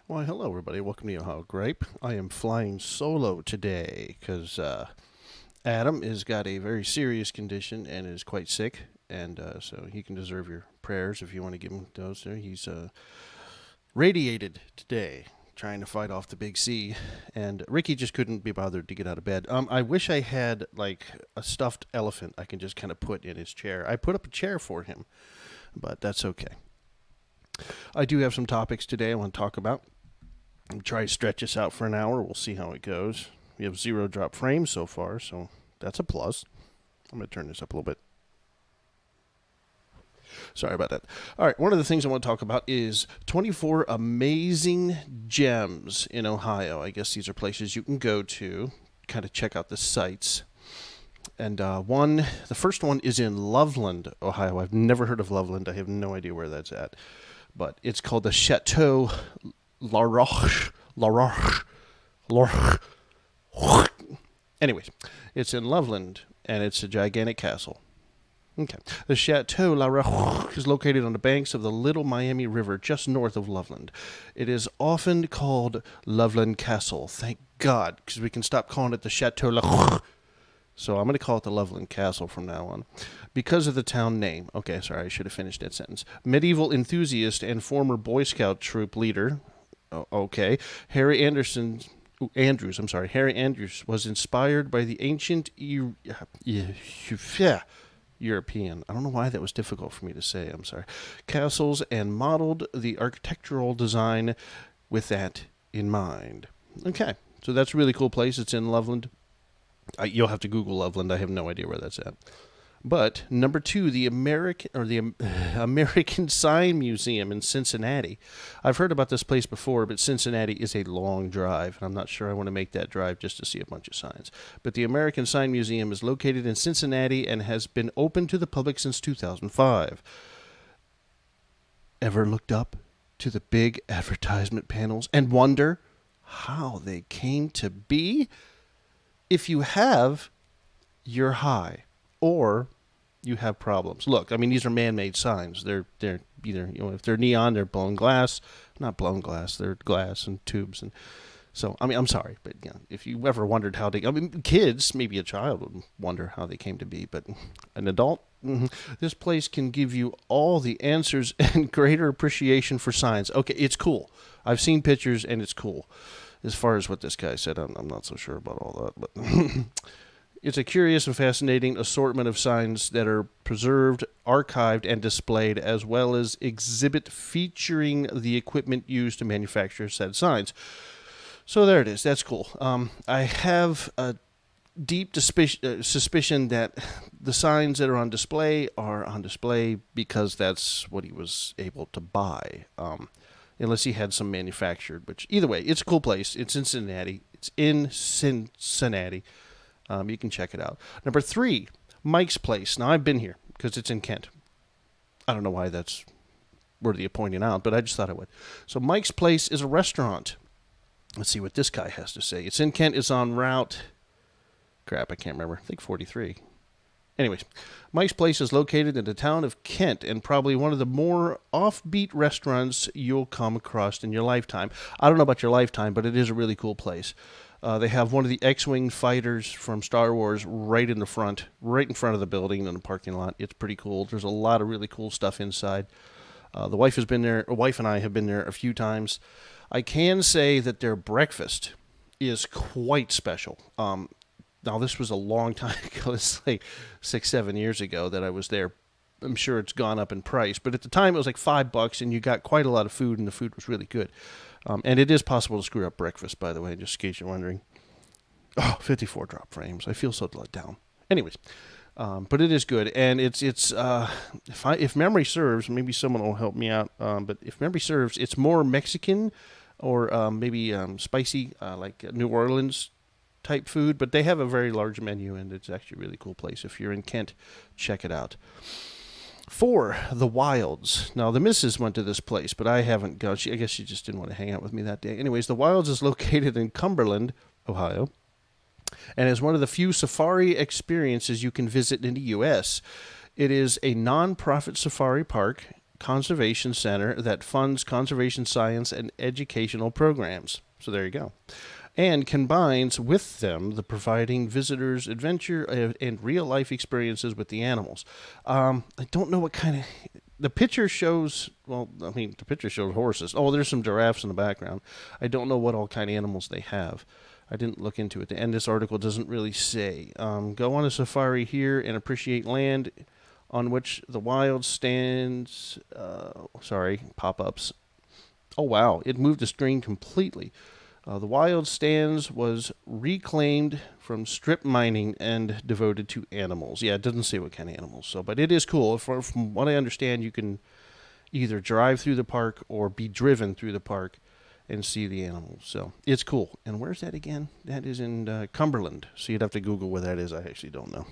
Why, hello, everybody. Welcome to Ohio Gripe. I am flying solo today because Adam has got a very serious condition and is quite sick, and so he can deserve your prayers if you want to give him those. There, he's radiated today, trying to fight off the big C, and Ricky just couldn't be bothered to get out of bed. I wish I had like a stuffed elephant I can just kind of put in his chair. I put up a chair for him, but that's okay. I do have some topics today I want to talk about. I'll try to stretch this out for an hour. We'll see how it goes. We have 0 drop frames so far, so that's a plus. I'm going to turn this up a little bit. Sorry about that. All right, one of the things I want to talk about is 24 amazing gems in Ohio. I guess these are places you can go to, kind of check out the sites. And the first one is in Loveland, Ohio. I've never heard of Loveland. I have no idea where that's at. But it's called the Chateau La Roche. Anyways, it's in Loveland, and it's a gigantic castle. Okay. The Chateau La Roche is located on the banks of the Little Miami River, just north of Loveland. It is often called Loveland Castle. Thank God, because we can stop calling it the Chateau La Roche. So I'm going to call it the Loveland Castle from now on. Because of the town name. Okay, sorry, I should have finished that sentence. Medieval enthusiast and former Boy Scout troop leader, Harry Andrews was inspired by the ancient European, I don't know why that was difficult for me to say, I'm sorry, castles, and modeled the architectural design with that in mind. Okay, so that's a really cool place. It's in Loveland. You'll have to Google Loveland. I have no idea where that's at. But number 2, the American Sign Museum in Cincinnati. I've heard about this place before, but Cincinnati is a long drive, and I'm not sure I want to make that drive just to see a bunch of signs. But the American Sign Museum is located in Cincinnati and has been open to the public since 2005. Ever looked up to the big advertisement panels and wonder how they came to be? If you have, you're high, or you have problems. Look, I mean, these are man-made signs. They're either, if they're neon, they're blown glass. Not blown glass, they're glass and tubes. And so, I mean, I'm sorry, but if you ever wondered how they, I mean, kids, maybe a child would wonder how they came to be, but an adult, this place can give you all the answers and greater appreciation for signs. Okay, it's cool. I've seen pictures, and it's cool. As far as what this guy said, I'm not so sure about all that, but it's a curious and fascinating assortment of signs that are preserved, archived, and displayed, as well as exhibit featuring the equipment used to manufacture said signs. So there it is. That's cool. I have a deep suspicion that the signs that are on display because that's what he was able to buy. Unless he had some manufactured, which either way, it's a cool place. It's in Cincinnati. You can check it out. Number 3, Mike's Place. Now, I've been here because it's in Kent. I don't know why that's worthy of pointing out, but I just thought I would. So Mike's Place is a restaurant. Let's see what this guy has to say. It's in Kent. It's on route, I can't remember. I think 43. Anyways, Mike's Place is located in the town of Kent and probably one of the more offbeat restaurants you'll come across in your lifetime. I don't know about your lifetime, but it is a really cool place. They have one of the X-Wing fighters from Star Wars right in front of the building in the parking lot. It's pretty cool. There's a lot of really cool stuff inside. The wife and I have been there a few times. I can say that their breakfast is quite special. Now, this was a long time ago. It's like 6-7 years ago that I was there. I'm sure it's gone up in price. But at the time, it was like $5, and you got quite a lot of food, and the food was really good. And it is possible to screw up breakfast, by the way, just in case you're wondering. Oh, 54 drop frames. I feel so let down. Anyways, but it is good. And it's if memory serves, maybe someone will help me out. But if memory serves, it's more Mexican or maybe spicy, like New Orleans type food, but they have a very large menu, and it's actually a really cool place. If you're in Kent, check it out. 4, The Wilds. Now, the missus went to this place, but I haven't gone. I guess she just didn't want to hang out with me that day. Anyways, The Wilds is located in Cumberland, Ohio, and is one of the few safari experiences you can visit in the U.S. It is a non-profit safari park conservation center that funds conservation science and educational programs. So there you go. And combines with them the providing visitors adventure and real-life experiences with the animals. I don't know what kind of... The picture shows... Well, I mean, the picture shows horses. Oh, there's some giraffes in the background. I don't know what all kind of animals they have. I didn't look into it. And this article doesn't really say. Go on a safari here and appreciate land on which the wild stands... pop-ups. Oh, wow. It moved the screen completely. The wild stands was reclaimed from strip mining and devoted to animals. Yeah, it doesn't say what kind of animals. So, but it is cool. From what I understand, you can either drive through the park or be driven through the park and see the animals. So it's cool. And where's that again? That is in Cumberland. So you'd have to Google where that is. I actually don't know.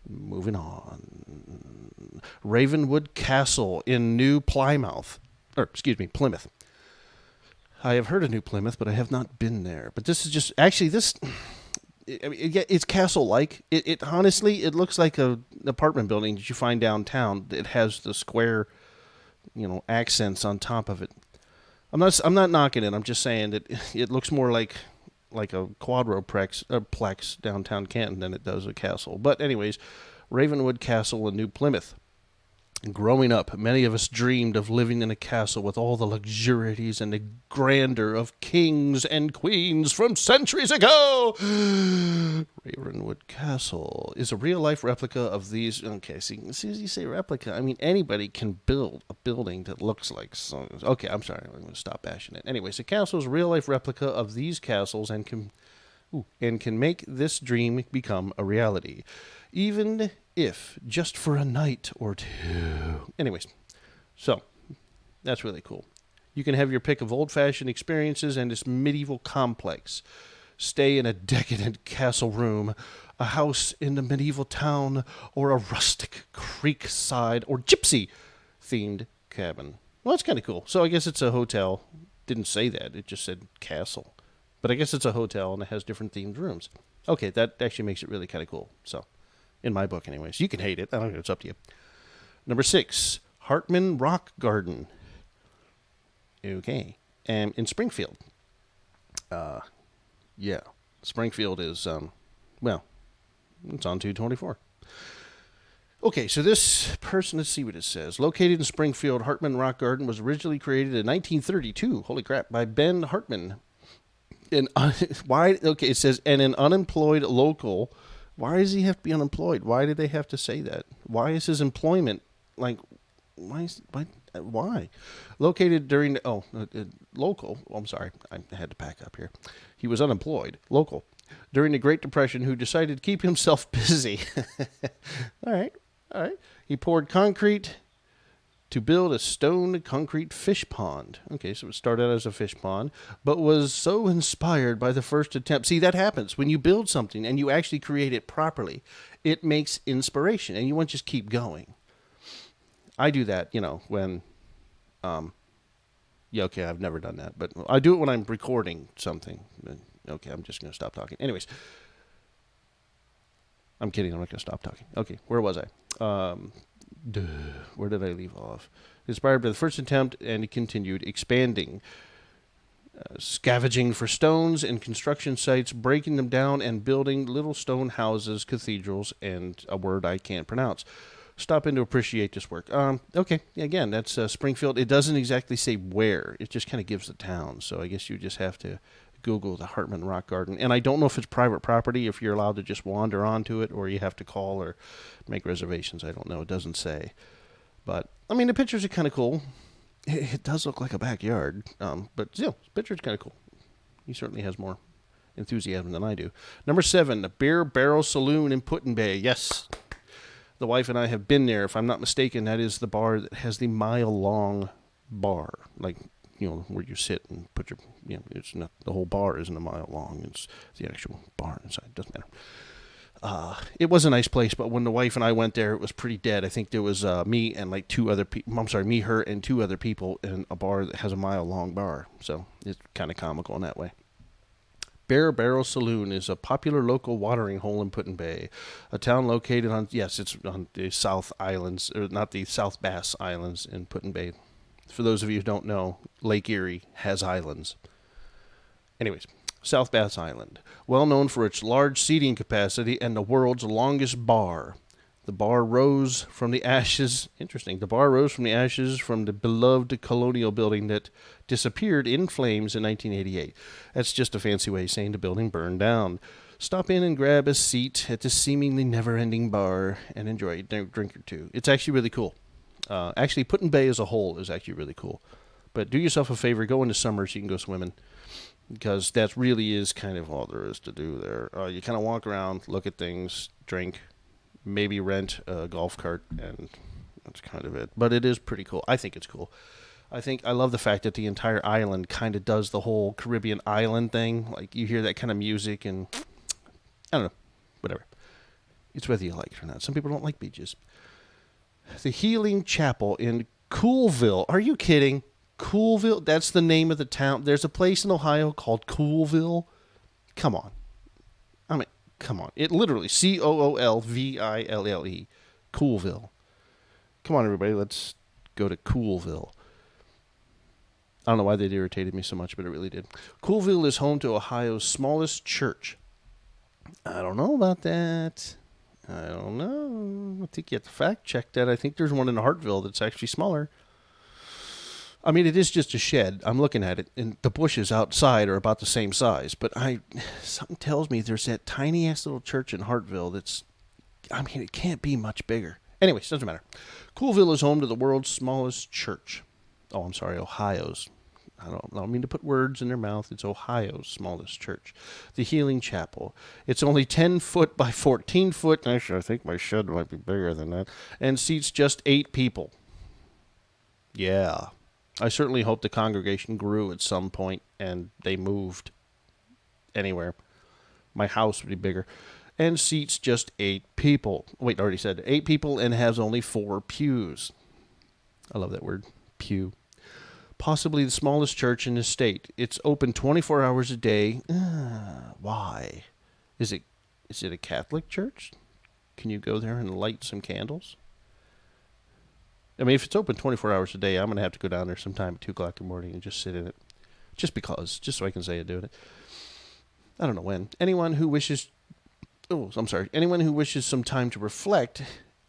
Moving on. Ravenwood Castle in Plymouth. I have heard of New Plymouth, but I have not been there. But this is just... Actually, this... it's castle-like. It honestly, it looks like an apartment building that you find downtown. It has the square, accents on top of it. I'm not knocking it. I'm just saying that it looks more like a quadroplex downtown Canton than it does a castle. But anyways, Ravenwood Castle in New Plymouth. Growing up, many of us dreamed of living in a castle with all the luxurities and the grandeur of kings and queens from centuries ago. Ravenwood Castle is a real-life replica of these... Okay, see, as soon as you say replica, I mean, anybody can build a building that looks like... Okay, I'm sorry, I'm going to stop bashing it. Anyways, the castle is a real-life replica of these castles and can make this dream become a reality. Even if just for a night or two. Anyways, so that's really cool. You can have your pick of old-fashioned experiences and this medieval complex. Stay in a decadent castle room, a house in the medieval town, or a rustic creekside or gypsy-themed cabin. Well, that's kind of cool. So I guess it's a hotel. Didn't say that. It just said castle. But I guess it's a hotel and it has different themed rooms. Okay, that actually makes it really kind of cool. So... in my book, anyways. You can hate it. I don't know. It's up to you. Number 6, Hartman Rock Garden. Okay. And in Springfield. Yeah. Springfield is, it's on 224. Okay, so this person, let's see what it says. Located in Springfield, Hartman Rock Garden was originally created in 1932. Holy crap. By Ben Hartman. It says, and an unemployed local... Why does he have to be unemployed? Why did they have to say that? Why is his employment why? Located during local. Oh, I'm sorry, I had to back up here. He was unemployed, local, during the Great Depression, who decided to keep himself busy. All right. He poured concrete to build a stone concrete fish pond. Okay, so it started out as a fish pond, but was so inspired by the first attempt. See, that happens. When you build something and you actually create it properly, it makes inspiration, and you want to just keep going. I do that, when... okay, I've never done that, but I do it when I'm recording something. Okay, I'm just going to stop talking. Anyways, I'm kidding. I'm not going to stop talking. Okay, where was I? Where did I leave off? Inspired by the first attempt, and he continued expanding, scavenging for stones and construction sites, breaking them down, and building little stone houses, cathedrals, and a word I can't pronounce. Stop in to appreciate this work. Okay, again, that's Springfield. It doesn't exactly say where. It just kind of gives the town, so I guess you just have to Google the Hartman Rock Garden. And I don't know if it's private property, if you're allowed to just wander onto it, or you have to call or make reservations. I don't know. It doesn't say. But, I mean, the pictures are kind of cool. It does look like a backyard. But, the picture's kind of cool. He certainly has more enthusiasm than I do. Number 7, the Beer Barrel Saloon in Put-in-Bay. Yes. The wife and I have been there. If I'm not mistaken, that is the bar that has the mile-long bar. Like, where you sit and put your, it's not, the whole bar isn't a mile long. It's the actual bar inside. Doesn't matter. It was a nice place, but when the wife and I went there, it was pretty dead. I think there was me and like 2 other people. I'm sorry, me, her, and 2 other people in a bar that has a mile long bar. So it's kind of comical in that way. Bear Barrel Saloon is a popular local watering hole in Put-in-Bay, a town located on, yes, it's on the South Islands, or not the South Bass Islands in Put-in-Bay. For those of you who don't know, Lake Erie has islands. Anyways, South Bass Island, well known for its large seating capacity and the world's longest bar. The bar rose from the ashes, interesting, the bar rose from the ashes from the beloved colonial building that disappeared in flames in 1988. That's just a fancy way of saying the building burned down. Stop in and grab a seat at the seemingly never-ending bar and enjoy a drink or two. It's actually really cool. Actually, Put-in-Bay as a whole is actually really cool. But do yourself a favor, go into summer so you can go swimming, because that really is kind of all there is to do there. You kind of walk around, look at things, drink, maybe rent a golf cart, and that's kind of it. But it is pretty cool. I think it's cool. I love the fact that the entire island kind of does the whole Caribbean island thing. Like, you hear that kind of music, and I don't know, whatever. It's whether you like it or not. Some people don't like beaches. The Healing Chapel in Coolville. Are you kidding? Coolville? That's the name of the town. There's a place in Ohio called Coolville. Come on. I mean, come on. It literally, Coolville. Coolville. Come on, everybody. Let's go to Coolville. I don't know why that irritated me so much, but it really did. Coolville is home to Ohio's smallest church. I don't know about that. I don't know. I think you have to fact check that. I think there's one in Hartville that's actually smaller. I mean, it is just a shed. I'm looking at it, and the bushes outside are about the same size. But something tells me there's that tiny-ass little church in Hartville that's, I mean, it can't be much bigger. Anyways, doesn't matter. Coolville is home to the world's smallest church. Oh, I'm sorry, Ohio's. I don't mean to put words in their mouth. It's Ohio's smallest church. The Healing Chapel. It's only 10 foot by 14 foot. Actually, I think my shed might be bigger than that. And seats just 8 people. Yeah. I certainly hope the congregation grew at some point and they moved anywhere. My house would be bigger. And seats just 8 people. Wait, I already said 8 people and has only 4 pews. I love that word, pew. Possibly the smallest church in the state. It's open 24 hours a day. Why? Is it a Catholic church? Can you go there and light some candles? I mean, if it's open 24 hours a day, I'm going to have to go down there sometime at 2 o'clock in the morning and just sit in it. Just because. Just so I can say I'm doing it. I don't know when. Anyone who wishes some time to reflect,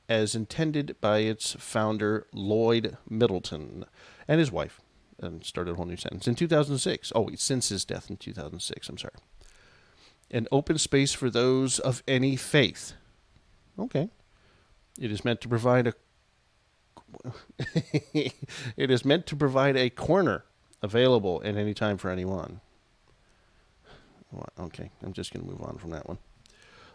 as intended by its founder, Lloyd Middleton, and his wife, and started a whole new sentence, in 2006. Oh, since his death in 2006, I'm sorry. An open space for those of any faith. Okay. It is meant to provide a corner available at any time for anyone. Okay, I'm just going to move on from that one.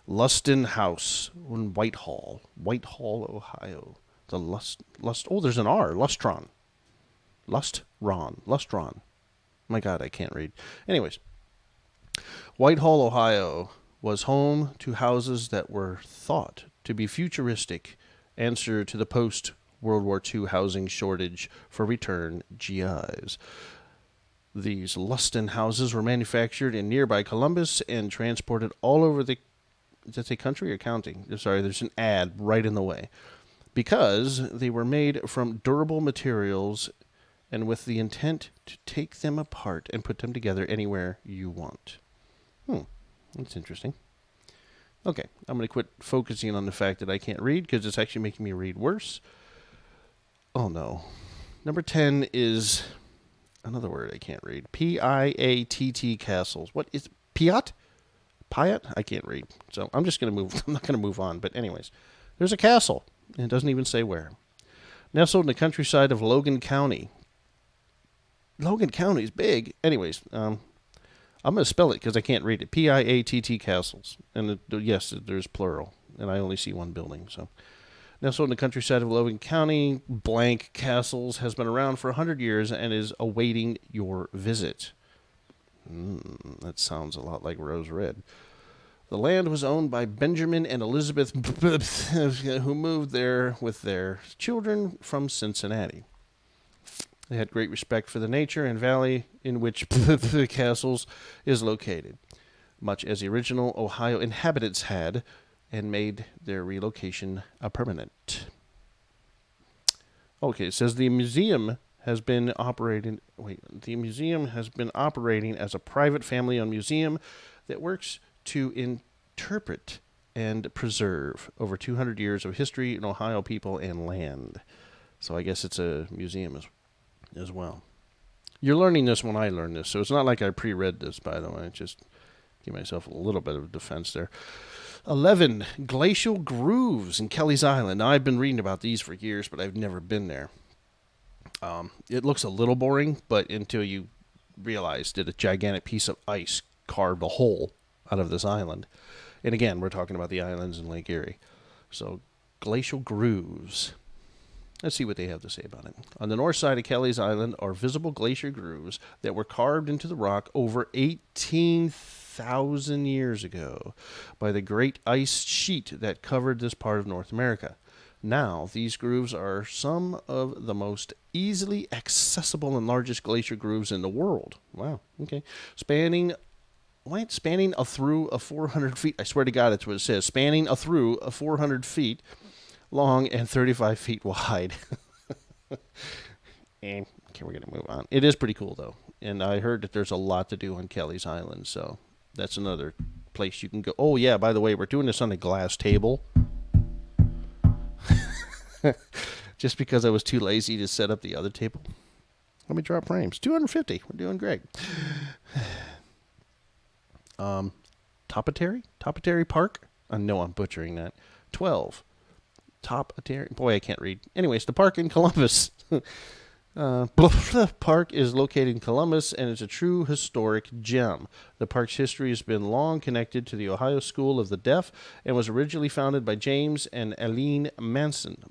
Luston House in Whitehall, Ohio. Oh, there's an R, Lustron. Lustron. My God, I can't read. Anyways, Whitehall, Ohio was home to houses that were thought to be futuristic answer to the post-World War II housing shortage for returned GIs. These Luston houses were manufactured in nearby Columbus and transported all over the... Does that say country or county? Sorry, there's an ad right in the way. Because they were made from durable materials and with the intent to take them apart and put them together anywhere you want. That's interesting. Okay, I'm going to quit focusing on the fact that I can't read because it's actually making me read worse. Oh, no. Number 10 is another word I can't read. P-I-A-T-T castles. What is Piat? Piat? I can't read. So I'm just going to move. I'm not going to move on. But anyways, there's a castle. And it doesn't even say where. Nestled in the countryside of Logan County. Logan County is big. Anyways, I'm going to spell it because I can't read it. P-I-A-T-T castles. And yes, there's plural. And I only see one building. So, nestled in the countryside of Logan County, blank castles has been around for 100 years and is awaiting your visit. That sounds a lot like Rose Red. The land was owned by Benjamin and Elizabeth, who moved there with their children from Cincinnati. They had great respect for the nature and valley in which the castles is located. much as the original Ohio inhabitants had, and made their relocation permanent. Okay, it says the museum has been operating. The museum has been operating as a private family-owned museum that works to interpret and preserve over 200 years of history in Ohio people and land. So I guess it's a museum as well. You're learning this when I learn this, so it's not like I pre-read this, by the way. Just give myself a little bit of defense there. 11, glacial grooves in Kelly's Island. Now, I've been reading about these for years, but I've never been there. It looks a little boring, but until you realize that a gigantic piece of ice carved a hole out of this island. And again, we're talking about the islands in Lake Erie. So, glacial grooves. Let's see what they have to say about it. On the north side of Kelly's Island are visible glacier grooves that were carved into the rock over 18,000 years ago by the great ice sheet that covered this part of North America. Now, these grooves are some of the most easily accessible and largest glacier grooves in the world. Wow, okay. Spanning a through of 400 feet. I swear to God, that's what it says. Spanning a through of 400 feet long and 35 feet wide. And okay, we're going to move on. It is pretty cool, though. And I heard that there's a lot to do on Kelly's Island, so that's another place you can go. Oh, yeah, by the way, we're doing this on a glass table. Just because I was too lazy to set up the other table. Let me drop frames. 250. We're doing great. Topatary Park. I know I'm butchering that. 12. Topatary. Boy, I can't read. Anyways, the park in Columbus. Park is located in Columbus and is a true historic gem. The park's history has been long connected to the Ohio School of the Deaf and was originally founded by James and Eileen Mason,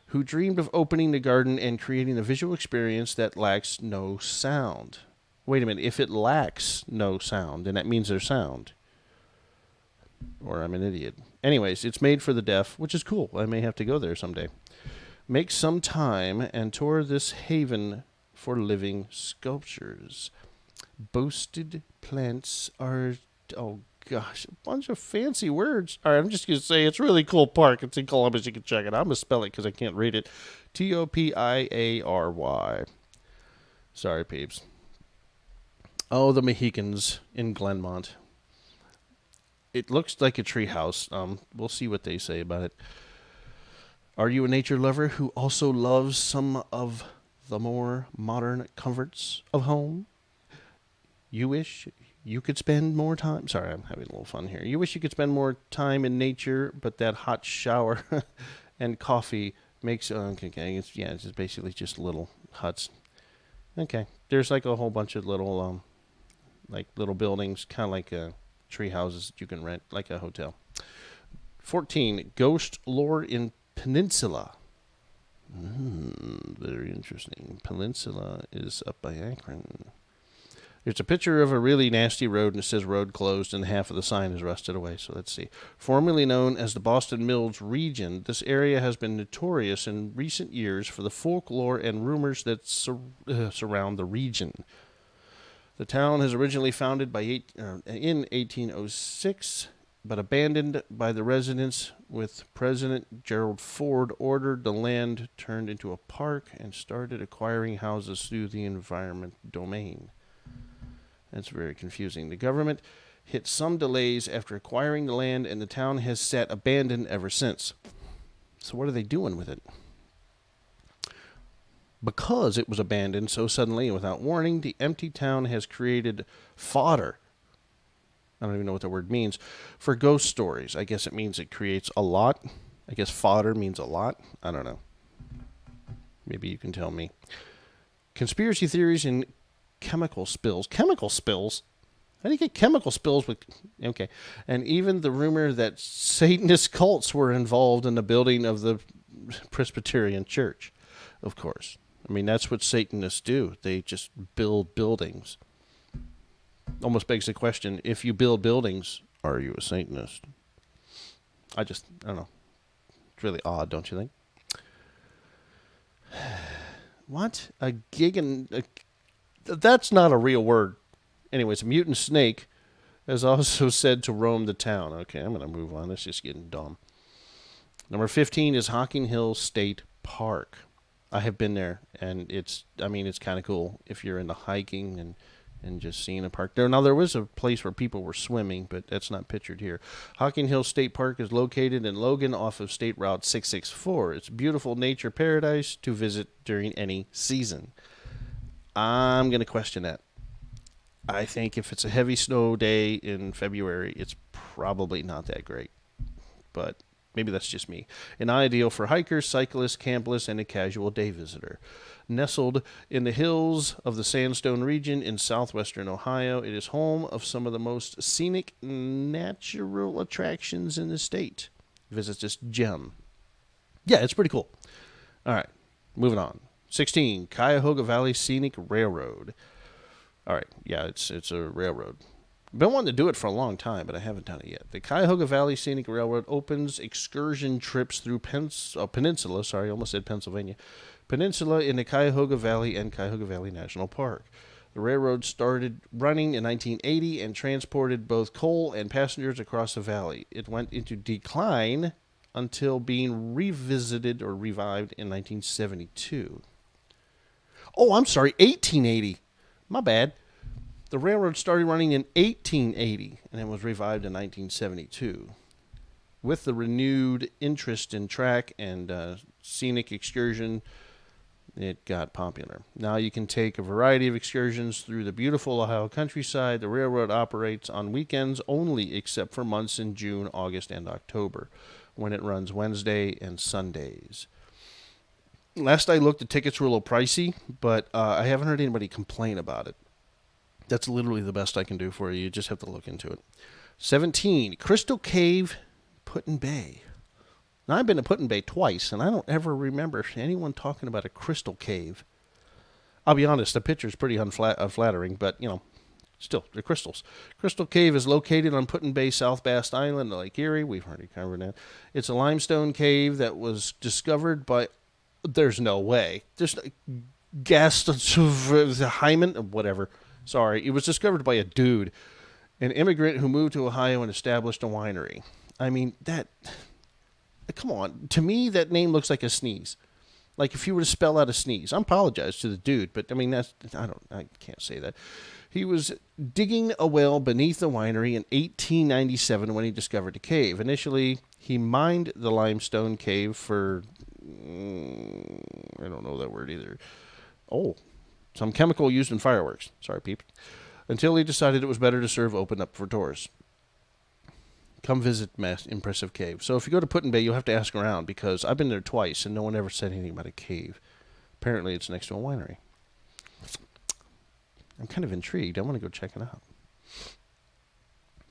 who dreamed of opening the garden and creating a visual experience that lacks no sound. Wait a minute, if it lacks no sound, then that means there's sound. Or I'm an idiot. Anyways, it's made for the deaf, which is cool. I may have to go there someday. Make some time and tour this haven for living sculptures. Boasted plants are, oh gosh, a bunch of fancy words. All right, I'm just going to say it's a really cool park. It's in Columbus. You can check it out. I'm going to spell it because I can't read it. Topiary. Sorry, peeps. Oh, the Mohicans in Glenmont. It looks like a treehouse. We'll see what they say about it. Are you a nature lover who also loves some of the more modern comforts of home? You wish you could spend more time. Sorry, I'm having a little fun here. You wish you could spend more time in nature, but that hot shower and coffee makes. Okay, it's basically just little huts. Okay, there's like a whole bunch of little little buildings, kind of like tree houses that you can rent, like a hotel. 14, ghost lore in Peninsula. Very interesting. Peninsula is up by Akron. There's a picture of a really nasty road, and it says road closed, and half of the sign is rusted away. So let's see. Formerly known as the Boston Mills region, this area has been notorious in recent years for the folklore and rumors that surround the region. The town is originally founded in 1806, but abandoned by the residents with President Gerald Ford ordered the land turned into a park and started acquiring houses through the environment domain. That's very confusing. The government hit some delays after acquiring the land, and the town has sat abandoned ever since. So what are they doing with it? Because it was abandoned so suddenly and without warning, the empty town has created fodder. I don't even know what the word means. For ghost stories. I guess it means it creates a lot. I guess fodder means a lot. I don't know. Maybe you can tell me. Conspiracy theories and chemical spills. Chemical spills? How do you get chemical spills with... Okay. And even the rumor that Satanist cults were involved in the building of the Presbyterian Church. Of course. I mean, that's what Satanists do. They just build buildings. Almost begs the question, if you build buildings, are you a Satanist? I don't know. It's really odd, don't you think? What? That's not a real word. Anyways, a mutant snake is also said to roam the town. Okay, I'm going to move on. This is just getting dumb. Number 15 is Hocking Hill State Park. I have been there, and it's kind of cool if you're into hiking and just seeing a park. Now, there was a place where people were swimming, but that's not pictured here. Hocking Hill State Park is located in Logan off of State Route 664. It's a beautiful nature paradise to visit during any season. I'm going to question that. I think if it's a heavy snow day in February, it's probably not that great. But maybe that's just me. An ideal for hikers, cyclists, campers, and a casual day visitor. Nestled in the hills of the Sandstone region in southwestern Ohio, it is home of some of the most scenic natural attractions in the state. Visit this gem. Yeah, it's pretty cool. All right, moving on. 16, Cuyahoga Valley Scenic Railroad. All right, yeah, it's a railroad. Been wanting to do it for a long time, but I haven't done it yet. The Cuyahoga Valley Scenic Railroad opens excursion trips through Peninsula. Sorry, I almost said Pennsylvania. Peninsula in the Cuyahoga Valley and Cuyahoga Valley National Park. The railroad started running in 1980 and transported both coal and passengers across the valley. It went into decline until being revisited or revived in 1972. Oh, I'm sorry, 1880. My bad. The railroad started running in 1880 and it was revived in 1972. With the renewed interest in track and scenic excursion, it got popular. Now you can take a variety of excursions through the beautiful Ohio countryside. The railroad operates on weekends only, except for months in June, August, and October, when it runs Wednesday and Sundays. Last I looked, the tickets were a little pricey, but I haven't heard anybody complain about it. That's literally the best I can do for you. You just have to look into it. 17, Crystal Cave, Put-in-Bay. Now, I've been to Put-in-Bay twice, and I don't ever remember anyone talking about a crystal cave. I'll be honest, the picture's pretty unflattering, but, still, they're crystals. Crystal Cave is located on Put-in-Bay, South Bass Island, Lake Erie. We've already covered that. It's a limestone cave that was discovered by... There's no way. There's no... Hyman, whatever. Sorry, it was discovered by a dude, an immigrant who moved to Ohio and established a winery. I mean, come on. To me, that name looks like a sneeze. Like if you were to spell out a sneeze. I apologize to the dude, but I mean, I can't say that. He was digging a well beneath the winery in 1897 when he discovered the cave. Initially, he mined the limestone cave for, I don't know that word either. Oh. Some chemical used in fireworks. Sorry, peep. Until he decided it was better to serve open up for tourists. Come visit impressive cave. So if you go to Put-in-Bay, you'll have to ask around because I've been there twice and no one ever said anything about a cave. Apparently it's next to a winery. I'm kind of intrigued. I want to go check it out.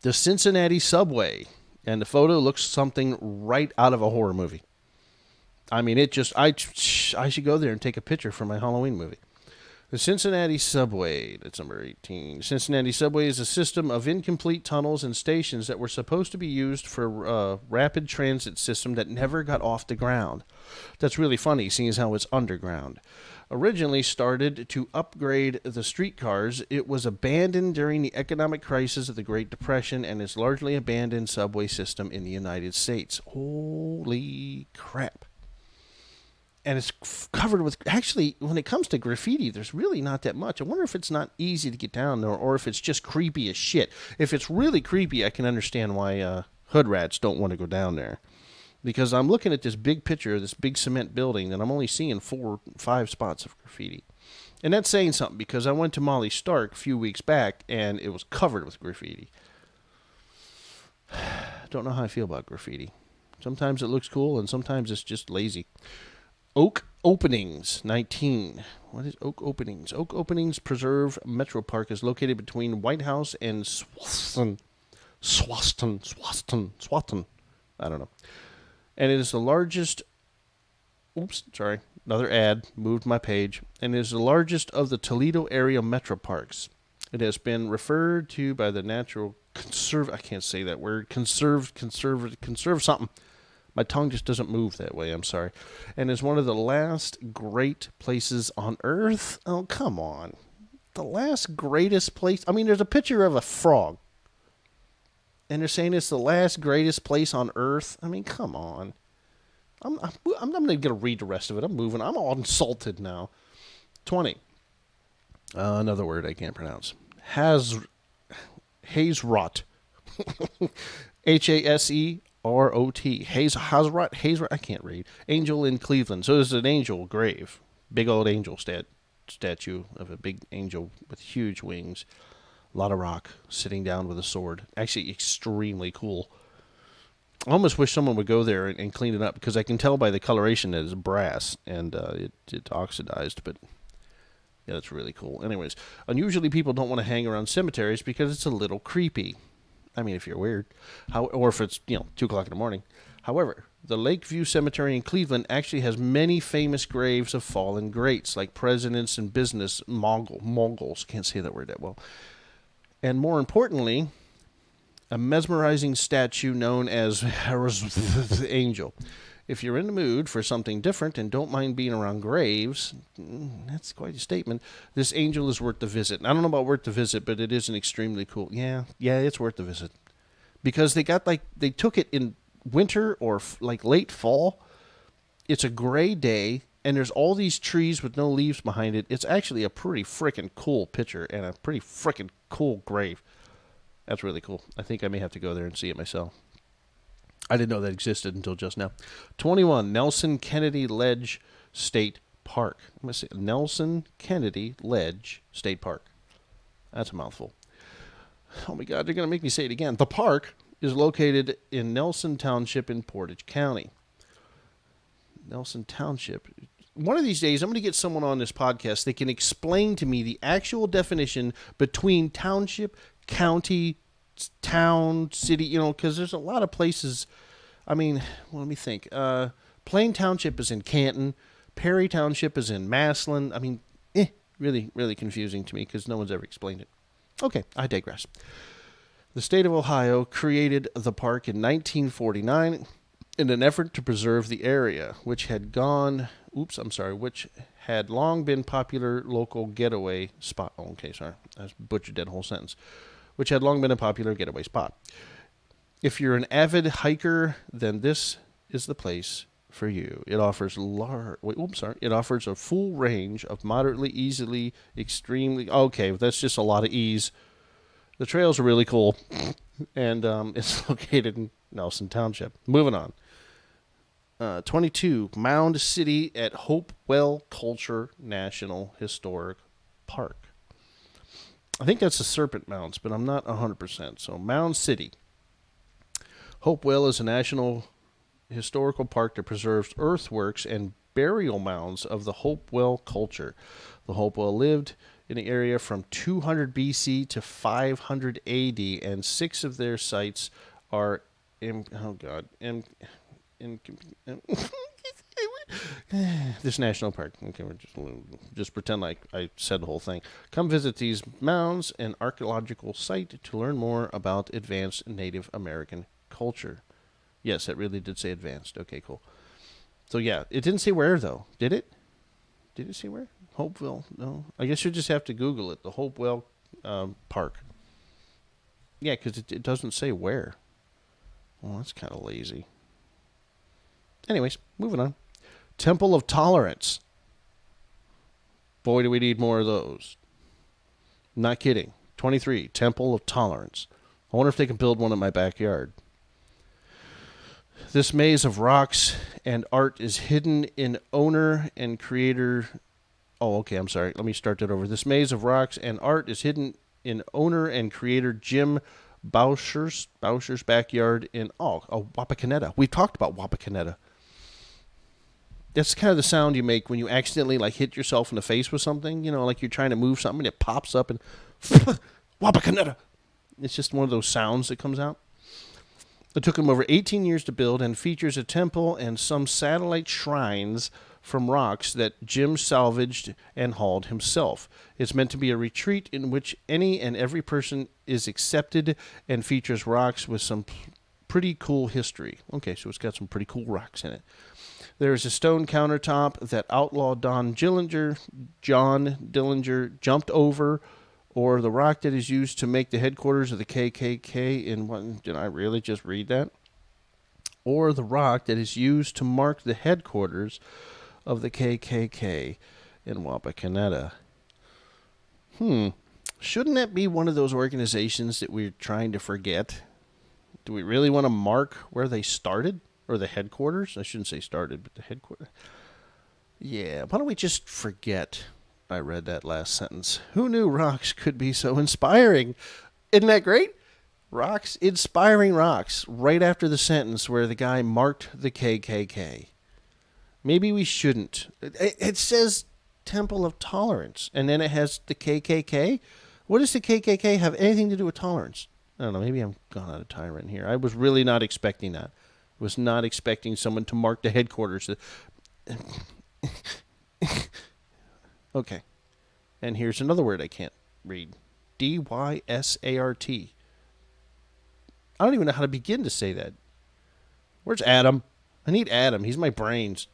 The Cincinnati Subway. And the photo looks something right out of a horror movie. I mean, I should go there and take a picture for my Halloween movie. The Cincinnati Subway, that's number 18. Cincinnati Subway is a system of incomplete tunnels and stations that were supposed to be used for a rapid transit system that never got off the ground. That's really funny, seeing as how it's underground. Originally started to upgrade the streetcars, it was abandoned during the economic crisis of the Great Depression and is largely abandoned subway system in the United States. Holy crap. And it's covered with, actually, when it comes to graffiti, there's really not that much. I wonder if it's not easy to get down there or if it's just creepy as shit. If it's really creepy, I can understand why hood rats don't want to go down there. Because I'm looking at this big picture of this big cement building and I'm only seeing 4 or 5 spots of graffiti. And that's saying something because I went to Molly Stark a few weeks back and it was covered with graffiti. Don't know how I feel about graffiti. Sometimes it looks cool and sometimes it's just lazy. Oak Openings, 19. What is Oak Openings? Oak Openings Preserve Metro Park is located between White House and Swaston. I don't know. And it is the largest... Oops, sorry. Another ad. Moved my page. And it is the largest of the Toledo area metro parks. It has been referred to by the Natural Conserve... I can't say that word. Conserve something. My tongue just doesn't move that way, I'm sorry. And is one of the last great places on Earth. Oh, come on. The last greatest place. I mean, there's a picture of a frog. And they're saying it's the last greatest place on Earth. I mean, come on. I'm not going to read the rest of it. I'm moving. I'm all insulted now. 20. Another word I can't pronounce. Hazrot. Haserot. Hazrot. I can't read. Angel in Cleveland. So there's an angel grave. Big old angel statue of a big angel with huge wings. A lot of rock, sitting down with a sword. Actually, extremely cool. I almost wish someone would go there and clean it up, because I can tell by the coloration that it's brass and it's oxidized. But yeah, that's really cool. Anyways, unusually people don't want to hang around cemeteries because it's a little creepy. I mean, if you're weird, or if it's 2:00 in the morning. However, the Lakeview Cemetery in Cleveland actually has many famous graves of fallen greats, like presidents and business Mongols. Can't say that word that well. And more importantly, a mesmerizing statue known as the Angel. If you're in the mood for something different and don't mind being around graves, that's quite a statement. This angel is worth the visit. And I don't know about worth the visit, but it is an extremely cool. Yeah, it's worth the visit, because they took it in winter or like late fall. It's a gray day, and there's all these trees with no leaves behind it. It's actually a pretty freaking cool picture and a pretty freaking cool grave. That's really cool. I think I may have to go there and see it myself. I didn't know that existed until just now. 21, Nelson Kennedy Ledge State Park. I'm going to say Nelson Kennedy Ledge State Park. That's a mouthful. Oh my God, they're going to make me say it again. The park is located in Nelson Township in Portage County. Nelson Township. One of these days, I'm going to get someone on this podcast that can explain to me the actual definition between township, county, town, city, because there's a lot of places. I mean, well, let me think. Plain Township is in Canton. Perry Township is in Massillon. I mean, really, really confusing to me because no one's ever explained it. Okay, I digress. The state of Ohio created the park in 1949 in an effort to preserve the area, which had long been popular local getaway spot. Oh, okay, sorry. I butchered that whole sentence. Which had long been a popular getaway spot. If you're an avid hiker, then this is the place for you. It offers It offers a full range of moderately, easily, extremely. Okay, that's just a lot of ease. The trails are really cool, and it's located in Nelson Township. Moving on. 22, Mound City at Hopewell Culture National Historic Park. I think that's the Serpent Mounds, but I'm not 100%. So Mound City. Hopewell is a national historical park that preserves earthworks and burial mounds of the Hopewell culture. The Hopewell lived in the area from 200 BC to 500 AD, and 6 of their sites are this national park. Okay, we're just pretend like I said the whole thing. Come visit these mounds and archaeological site to learn more about advanced Native American culture. Yes, it really did say advanced. Okay, cool. So yeah, it didn't say where though, did it? Did it say where? Hopeville? No. I guess you just have to Google it. The Hopewell Park. Yeah, because it doesn't say where. Well, that's kind of lazy. Anyways, moving on. Temple of Tolerance. Boy, do we need more of those. Not kidding. 23, Temple of Tolerance. I wonder if they can build one in my backyard. This maze of rocks and art is hidden in owner and creator. Oh, okay, I'm sorry. Let me start that over. This maze of rocks and art is hidden in owner and creator Jim Boucher's backyard in Wapakoneta. We've talked about Wapakoneta. That's kind of the sound you make when you accidentally hit yourself in the face with something, like you're trying to move something and it pops up and Wapakoneta. It's just one of those sounds that comes out. It took him over 18 years to build and features a temple and some satellite shrines from rocks that Jim salvaged and hauled himself. It's meant to be a retreat in which any and every person is accepted and features rocks with some pretty cool history. Okay, so it's got some pretty cool rocks in it. There is a stone countertop that outlaw John Dillinger jumped over, or the rock that is used to make the headquarters of the KKK in what? Did I really just read that? Or the rock that is used to mark the headquarters of the KKK in Wapakoneta. Shouldn't that be one of those organizations that we're trying to forget? Do we really want to mark where they started? Or the headquarters? I shouldn't say started, but the headquarters. Yeah, why don't we just forget I read that last sentence? Who knew rocks could be so inspiring? Isn't that great? Rocks, inspiring rocks, right after the sentence where the guy marked the KKK. Maybe we shouldn't. It says Temple of Tolerance, and then it has the KKK. What does the KKK have anything to do with tolerance? I don't know. Maybe I'm gone out of tyrant here. I was really not expecting that. I was not expecting someone to mark the headquarters. Okay. And here's another word I can't read. DYSART. I don't even know how to begin to say that. Where's Adam? I need Adam. He's my brains.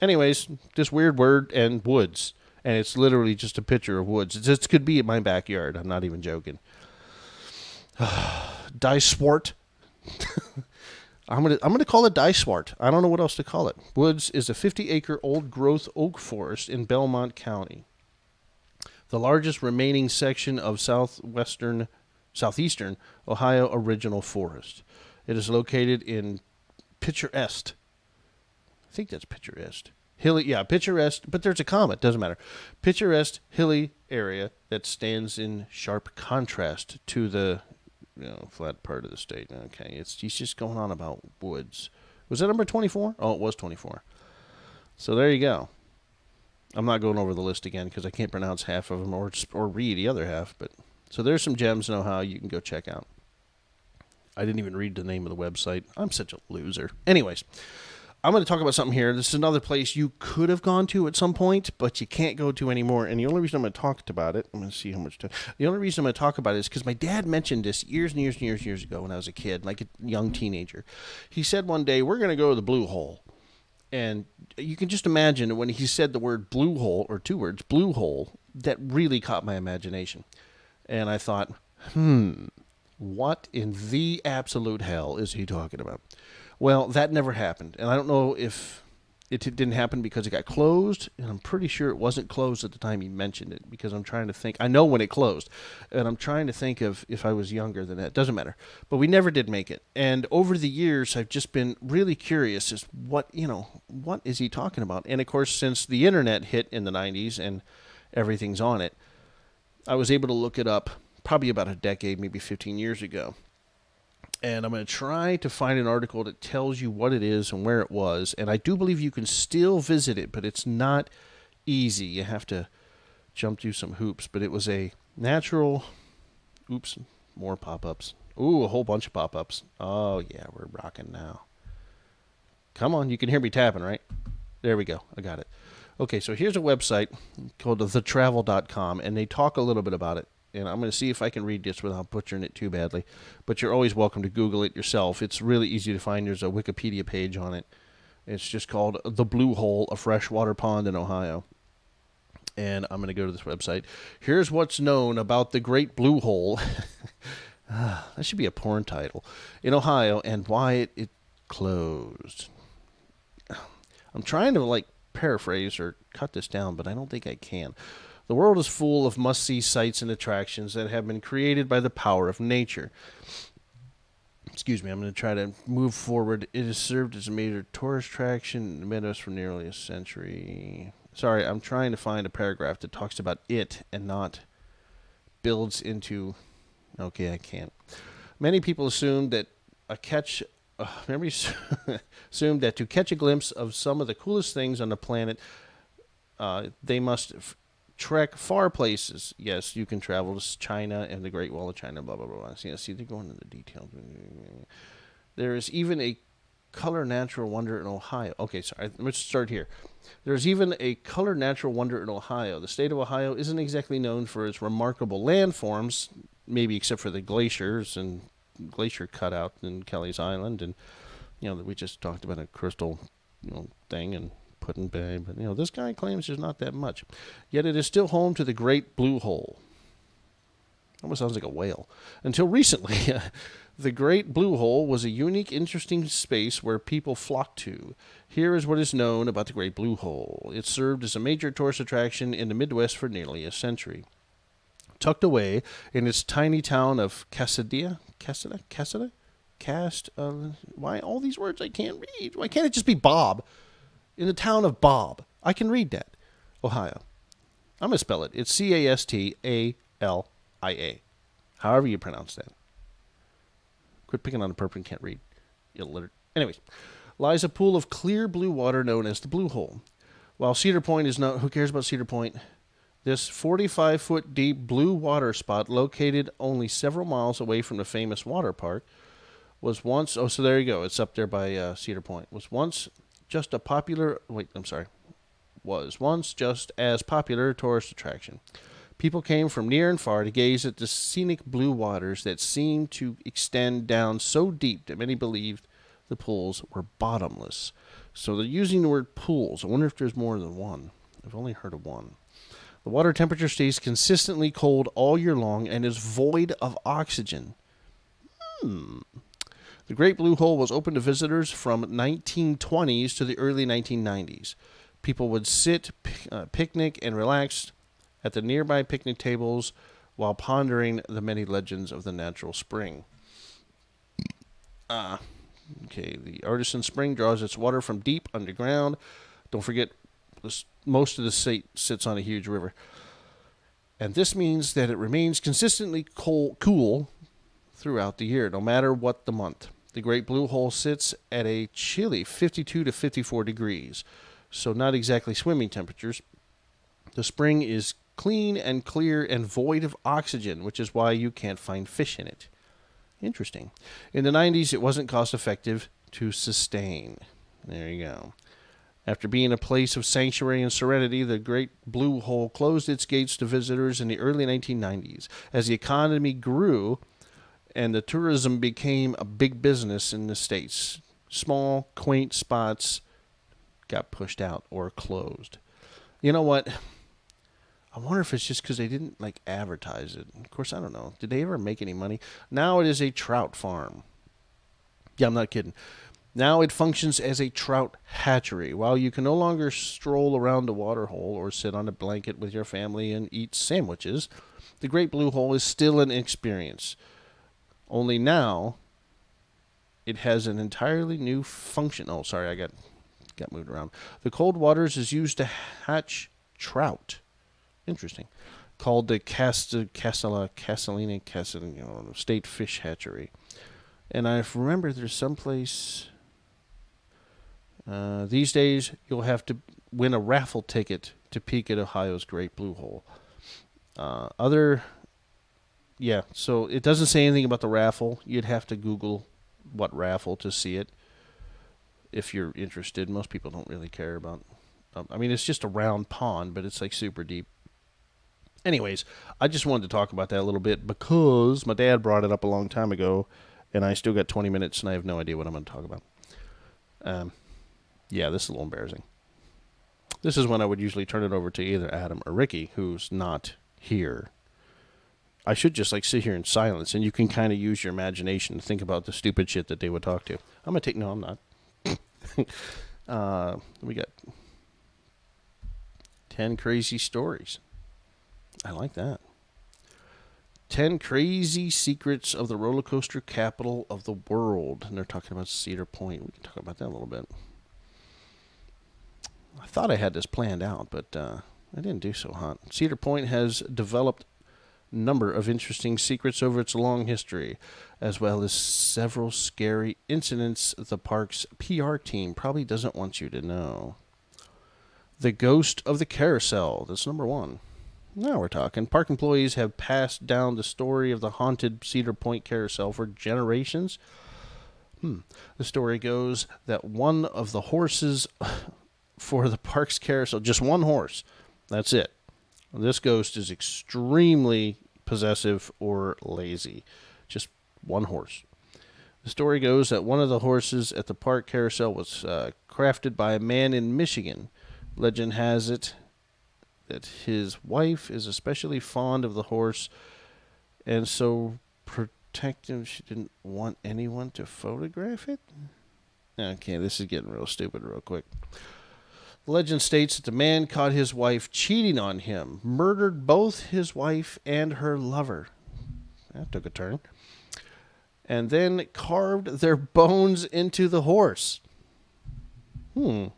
Anyways, this weird word and woods. And it's literally just a picture of woods. This could be in my backyard. I'm not even joking. Dyswart. I'm gonna call it Dyswart. I don't know what else to call it. Woods is a 50-acre old-growth oak forest in Belmont County. The largest remaining section of southeastern Ohio original forest. It is located in picturesque. I think that's picturesque. Hilly, yeah, picturesque, but there's a comma, it doesn't matter. Picturesque, hilly area that stands in sharp contrast to the flat part of the state. Okay, he's just going on about woods. Was that number 24? Oh, it was 24. So there you go. I'm not going over the list again because I can't pronounce half of them or read the other half. But so there's some gems in Ohio you can go check out. I didn't even read the name of the website. I'm such a loser. Anyways, I'm going to talk about something here. This is another place you could have gone to at some point, but you can't go to anymore. And the only reason I'm going to talk about it, I'm going to see how much time. The only reason I'm going to talk about it is because my dad mentioned this years and years and years ago when I was a kid, like a young teenager. He said one day, we're going to go to the Blue Hole. And you can just imagine when he said the word blue hole, or two words, blue hole, that really caught my imagination. And I thought, what in the absolute hell is he talking about? Well, that never happened. And I don't know if it didn't happen because it got closed. And I'm pretty sure it wasn't closed at the time he mentioned it, because I'm trying to think. I know when it closed. And I'm trying to think of if I was younger than that. Doesn't matter. But we never did make it. And over the years, I've just been really curious as what is he talking about? And of course, since the internet hit in the 90s and everything's on it, I was able to look it up probably about a decade, maybe 15 years ago. And I'm going to try to find an article that tells you what it is and where it was. And I do believe you can still visit it, but it's not easy. You have to jump through some hoops. But it was a natural... Oops, more pop-ups. Ooh, a whole bunch of pop-ups. Oh, yeah, we're rocking now. Come on, you can hear me tapping, right? There we go. I got it. Okay, so here's a website called thetravel.com, and they talk a little bit about it. And I'm going to see if I can read this without butchering it too badly. But you're always welcome to Google it yourself. It's really easy to find. There's a Wikipedia page on it. It's just called The Blue Hole, a freshwater pond in Ohio. And I'm going to go to this website. Here's what's known about the Great Blue Hole. That should be a porn title. In Ohio, and why it closed. I'm trying to paraphrase or cut this down, but I don't think I can. The world is full of must-see sights and attractions that have been created by the power of nature. Excuse me, I'm going to try to move forward. It has served as a major tourist attraction in the Meadows for nearly a century. Sorry, I'm trying to find a paragraph that talks about it and not builds into... Okay, I can't. Many people assume that assume that to catch a glimpse of some of the coolest things on the planet, they must... trek far places. Yes, you can travel to China and the Great Wall of China, blah, blah, blah. See, they're going into the details. There is even a color natural wonder in Ohio. Okay, sorry, let's start here. There's even a color natural wonder in Ohio. The state of Ohio isn't exactly known for its remarkable landforms, maybe except for the glaciers and glacier cutout in Kelly's Island. And, we just talked about a crystal, thing and put in bay. But, this guy claims there's not that much. Yet it is still home to the Great Blue Hole. Almost sounds like a whale. Until recently, the Great Blue Hole was a unique, interesting space where people flocked to. Here is what is known about the Great Blue Hole. It served as a major tourist attraction in the Midwest for nearly a century. Tucked away in its tiny town of why all these words I can't read? Why can't it just be Bob? In the town of Bob. I can read that. Ohio. I'm going to spell it. It's Castalia. However you pronounce that. Quit picking on a person who can't read. Illiterate. Anyways, lies a pool of clear blue water known as the Blue Hole. While Cedar Point is not... Who cares about Cedar Point? This 45-foot deep blue water spot located only several miles away from the famous water park was once... Oh, so there you go. It's up there by Cedar Point. Was once just as popular tourist attraction. People came from near and far to gaze at the scenic blue waters that seemed to extend down so deep that many believed the pools were bottomless. So they're using the word pools. I wonder if there's more than one. I've only heard of one. The water temperature stays consistently cold all year long and is void of oxygen. The Great Blue Hole was open to visitors from 1920s to the early 1990s. People would sit, picnic, and relax at the nearby picnic tables while pondering the many legends of the natural spring. The artisan spring draws its water from deep underground. Don't forget, most of the state sits on a huge river. And this means that it remains consistently cool throughout the year, no matter what the month. The Great Blue Hole sits at a chilly 52 to 54 degrees, so not exactly swimming temperatures. The spring is clean and clear and void of oxygen, which is why you can't find fish in it. Interesting. In the 90s, it wasn't cost-effective to sustain. There you go. After being a place of sanctuary and serenity, the Great Blue Hole closed its gates to visitors in the early 1990s. As the economy grew and the tourism became a big business in the States, small, quaint spots got pushed out or closed. You know what? I wonder if it's just because they didn't advertise it. Of course, I don't know. Did they ever make any money? Now it is a trout farm. Yeah, I'm not kidding. Now it functions as a trout hatchery. While you can no longer stroll around the water hole or sit on a blanket with your family and eat sandwiches, the Great Blue Hole is still an experience. Only now it has an entirely new function. Oh, sorry, I got moved around. The cold waters is used to hatch trout. Interesting. Called the Castellina State Fish Hatchery. And I remember there's someplace... these days, you'll have to win a raffle ticket to peek at Ohio's Great Blue Hole. So it doesn't say anything about the raffle. You'd have to Google what raffle to see it if you're interested. Most people don't really care about... it's just a round pond, but it's super deep. Anyways, I just wanted to talk about that a little bit because my dad brought it up a long time ago, and I still got 20 minutes, and I have no idea what I'm going to talk about. This is a little embarrassing. This is when I would usually turn it over to either Adam or Ricky, who's not here. I should just sit here in silence, and you can kind of use your imagination to think about the stupid shit that they would talk to. No, I'm not. We got 10 crazy stories. I like that. 10 crazy secrets of the roller coaster capital of the world. And they're talking about Cedar Point. We can talk about that a little bit. I thought I had this planned out, but I didn't do so hot. Cedar Point has developed a number of interesting secrets over its long history, as well as several scary incidents the park's PR team probably doesn't want you to know. The Ghost of the Carousel. That's number 1. Now we're talking. Park employees have passed down the story of the haunted Cedar Point Carousel for generations. The story goes that one of the horses for the park's carousel, just one horse, that's it. This ghost is extremely possessive or lazy. Just one horse. The story goes that one of the horses at the park carousel was crafted by a man in Michigan. Legend has it that his wife is especially fond of the horse, and so protective she didn't want anyone to photograph it. Okay, this is getting real stupid real quick. The legend states that the man caught his wife cheating on him, murdered both his wife and her lover. That took a turn. And then carved their bones into the horse. The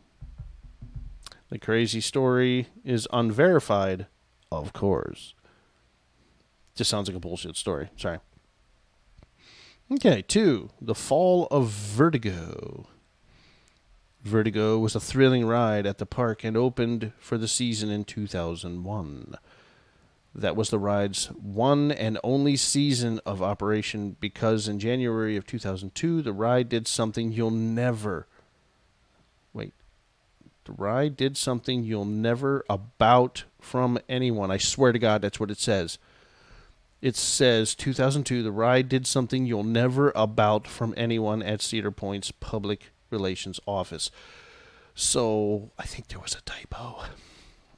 crazy story is unverified, of course. Just sounds like a bullshit story. Sorry. Okay, 2. The Fall of Vertigo. Vertigo was a thrilling ride at the park and opened for the season in 2001. That was the ride's one and only season of operation because in January of 2002, the ride did something you'll never... The ride did something you'll never about from anyone. I swear to God, that's what it says. It says 2002, the ride did something you'll never about from anyone at Cedar Point's public relations office. So I think there was a typo.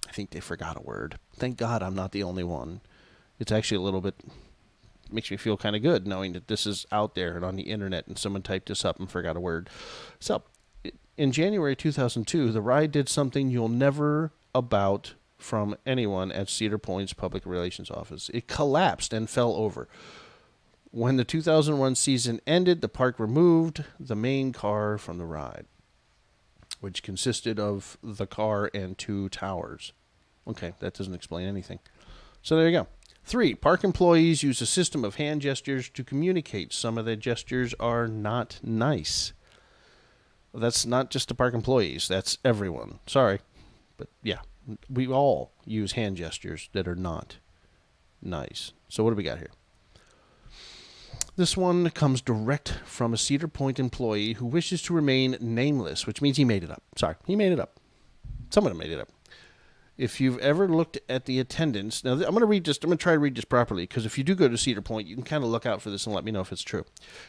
I think they forgot a word. Thank God I'm not the only one. It's actually a little bit, makes me feel kind of good knowing that this is out there and on the internet and someone typed this up and forgot a word. So in January 2002, the ride did something you'll never about from anyone at Cedar Point's public relations office. It collapsed and fell over. When the 2001 season ended, the park removed the main car from the ride, which consisted of the car and 2 towers. Okay, that doesn't explain anything. So there you go. 3, park employees use a system of hand gestures to communicate. Some of the gestures are not nice. That's not just the park employees. That's everyone. Sorry. But yeah, we all use hand gestures that are not nice. So what do we got here? This one comes direct from a Cedar Point employee who wishes to remain nameless, which means he made it up. Sorry, he made it up. Someone made it up. If you've ever looked at the attendance... Now, I'm going to try to read this properly, because if you do go to Cedar Point, you can kind of look out for this and let me know if it's true.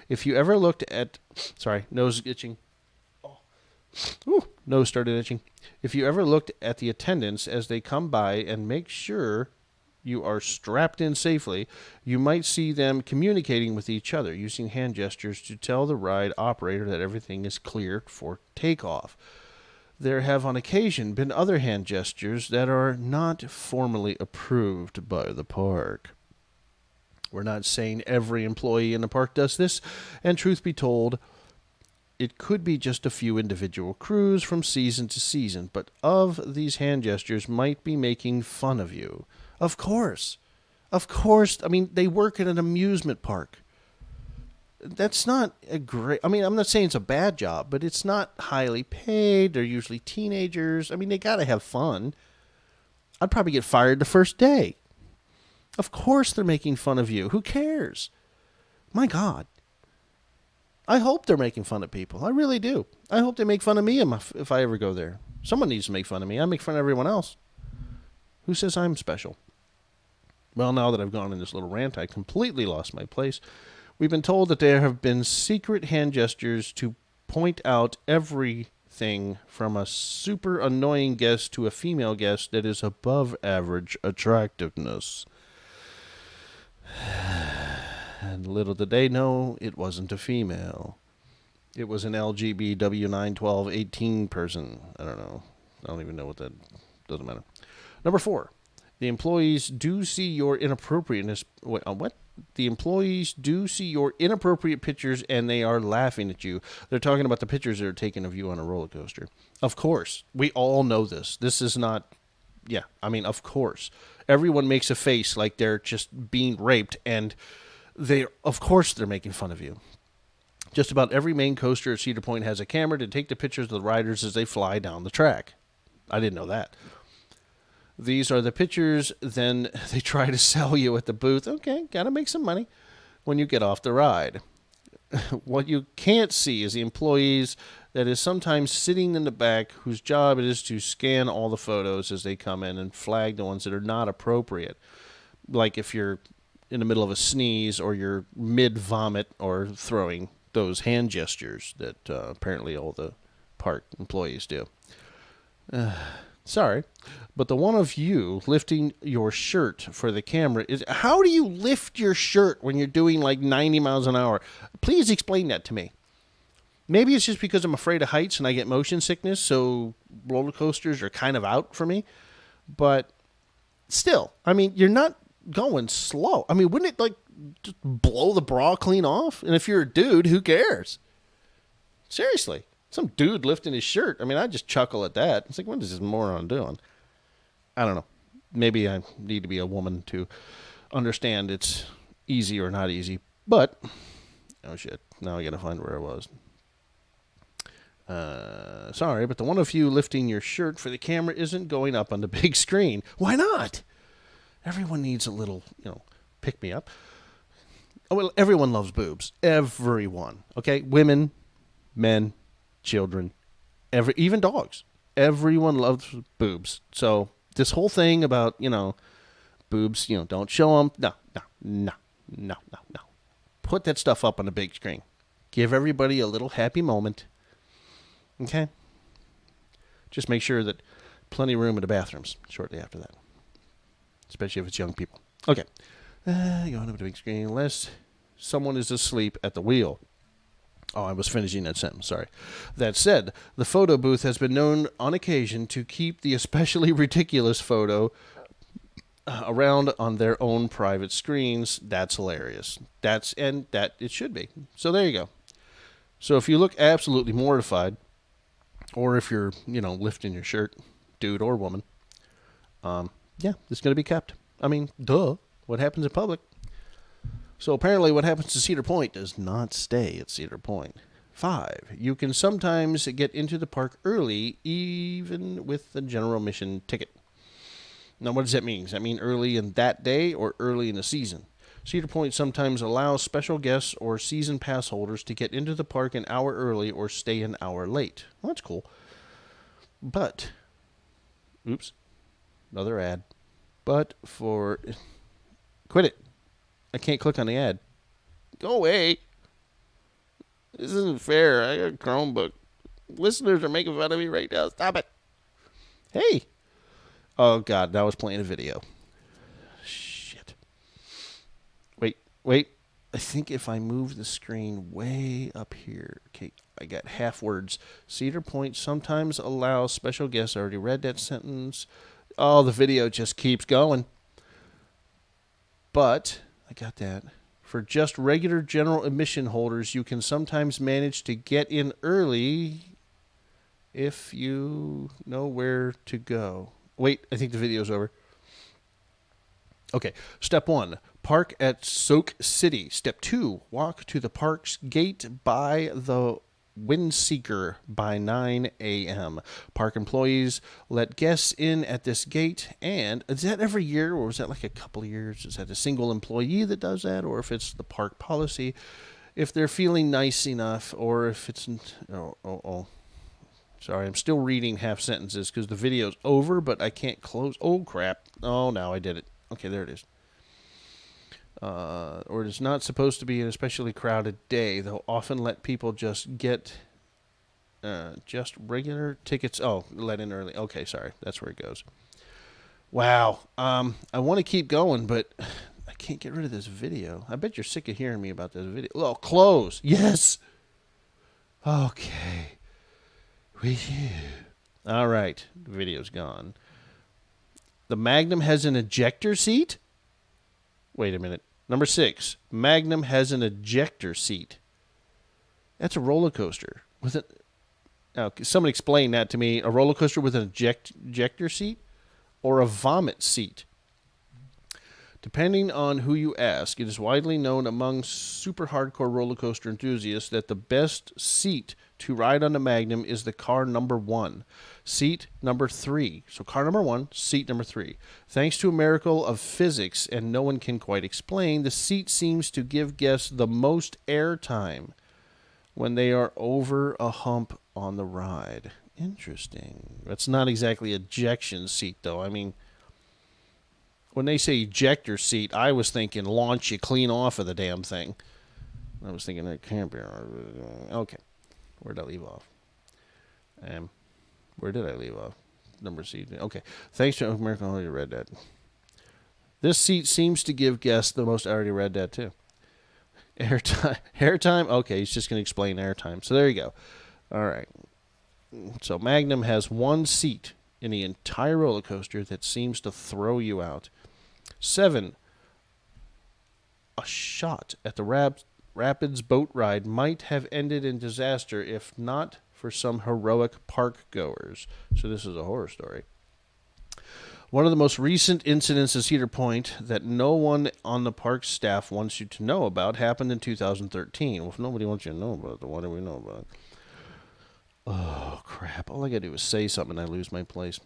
If you ever looked at... Sorry, nose itching. Ooh, nose started itching. If you ever looked at the attendants as they come by and make sure you are strapped in safely, you might see them communicating with each other using hand gestures to tell the ride operator that everything is cleared for takeoff. There have on occasion been other hand gestures that are not formally approved by the park. We're not saying every employee in the park does this, and truth be told, it could be just a few individual crews from season to season, but of these hand gestures might be making fun of you. Of course. Of course. I mean, they work at an amusement park. That's not a great... I mean, I'm not saying it's a bad job, but it's not highly paid. They're usually teenagers. I mean, they got to have fun. I'd probably get fired the first day. Of course they're making fun of you. Who cares? My God. I hope they're making fun of people. I really do. I hope they make fun of me if I ever go there. Someone needs to make fun of me. I make fun of everyone else. Who says I'm special? Well, now that I've gone in this little rant, I completely lost my place. We've been told that there have been secret hand gestures to point out everything from a super annoying guest to a female guest that is above average attractiveness. And little did they know, it wasn't a female. It was an LGBW91218 person. I don't know. I don't even know what that... Doesn't matter. Number 4. The employees do see your inappropriateness... Wait, what? The employees do see your inappropriate pictures and they are laughing at you. They're talking about the pictures that are taken of you on a roller coaster. Of course. We all know this. This is not... Yeah, I mean, of course. Everyone makes a face like they're just being raped and... Of course they're making fun of you. Just about every main coaster at Cedar Point has a camera to take the pictures of the riders as they fly down the track. I didn't know that. These are the pictures then they try to sell you at the booth. Okay, gotta make some money when you get off the ride. What you can't see is the employees that is sometimes sitting in the back whose job it is to scan all the photos as they come in and flag the ones that are not appropriate. Like if you're in the middle of a sneeze or you're mid-vomit or throwing those hand gestures that apparently all the park employees do. Sorry, but the one of you lifting your shirt for the camera is... How do you lift your shirt when you're doing like 90 miles an hour? Please explain that to me. Maybe it's just because I'm afraid of heights and I get motion sickness, so roller coasters are kind of out for me. But still, I mean, you're not going slow. I mean, wouldn't it like just blow the bra clean off? And if you're a dude, who cares? Seriously. Some dude lifting his shirt. I mean, I just chuckle at that. It's like, what is this moron doing? I don't know. Maybe I need to be a woman to understand it's easy or not easy. But, oh shit. Now I got to find where I was. Sorry, but the one of you lifting your shirt for the camera isn't going up on the big screen. Why not? Everyone needs a little, pick me up. Oh, well, everyone loves boobs. Everyone. Okay? Women, men, children, even dogs. Everyone loves boobs. So this whole thing about, boobs, don't show them. No. Put that stuff up on the big screen. Give everybody a little happy moment. Okay? Just make sure that plenty of room in the bathrooms shortly after that. Especially if it's young people. Okay. Going up to the big screen unless someone is asleep at the wheel. Oh, I was finishing that sentence, sorry. That said, the photo booth has been known on occasion to keep the especially ridiculous photo around on their own private screens. That's hilarious. And that it should be. So there you go. So if you look absolutely mortified, or if you're, lifting your shirt, dude or woman, yeah, it's going to be kept. I mean, duh. What happens in public? So apparently what happens to Cedar Point does not stay at Cedar Point. 5, you can sometimes get into the park early, even with the general admission ticket. Now, what does that mean? Does that mean early in that day or early in the season? Cedar Point sometimes allows special guests or season pass holders to get into the park an hour early or stay an hour late. Well, that's cool. But, oops, another ad. But for... Quit it. I can't click on the ad. Go away. This isn't fair. I got a Chromebook. Listeners are making fun of me right now. Stop it. Hey. Oh, God. Now I was playing a video. Shit. Wait. I think if I move the screen way up here. Okay, I got half words. Cedar Point sometimes allows special guests. I already read that sentence. Oh, the video just keeps going. But... I got that. For just regular general admission holders, you can sometimes manage to get in early if you know where to go. Wait, I think the video's over. Okay, step 1, park at Soak City. Step 2, walk to the park's gate by the Windseeker by 9 a.m. Park employees let guests in at this gate, and is that every year, or is that like a couple of years? Is that a single employee that does that, or if it's the park policy? If they're feeling nice enough, or if it's... Sorry, I'm still reading half sentences because the video's over, but I can't close. Oh, crap. Oh, now I did it. Okay, there it is. Or it is not supposed to be an especially crowded day. They'll often let people just get just regular tickets. Oh, let in early. Okay, sorry. That's where it goes. Wow. I want to keep going, but I can't get rid of this video. I bet you're sick of hearing me about this video. Oh, close. Yes. Okay. With you. All right. The video's gone. The Magnum has an ejector seat? Wait a minute. Number 6, Magnum has an ejector seat. That's a roller coaster. Now, someone explain that to me. A roller coaster with an ejector seat or a vomit seat? Depending on who you ask, it is widely known among super hardcore roller coaster enthusiasts that the best seat to ride on the Magnum is the car number 1. Seat number 3. So car number 1, seat number 3. Thanks to a miracle of physics and no one can quite explain, the seat seems to give guests the most air time when they are over a hump on the ride. Interesting. That's not exactly ejection seat, though. I mean, when they say ejector seat, I was thinking launch you clean off of the damn thing. I was thinking that can't be. Okay. Where did I leave off? Where did I leave off? Number C. Okay. Thanks to American. I already read that. This seat seems to give guests the most. I already read that too. Airtime. Airtime. Okay, he's just going to explain airtime. So there you go. All right. So Magnum has one seat in the entire roller coaster that seems to throw you out. 7. A shot at the Rapids boat ride might have ended in disaster if not for some heroic park goers. So this is a horror story. One of the most recent incidents at Cedar Point that no one on the park staff wants you to know about happened in 2013. Well, if nobody wants you to know about it, then what do we know about it? Oh, crap. All I got to do is say something and I lose my place.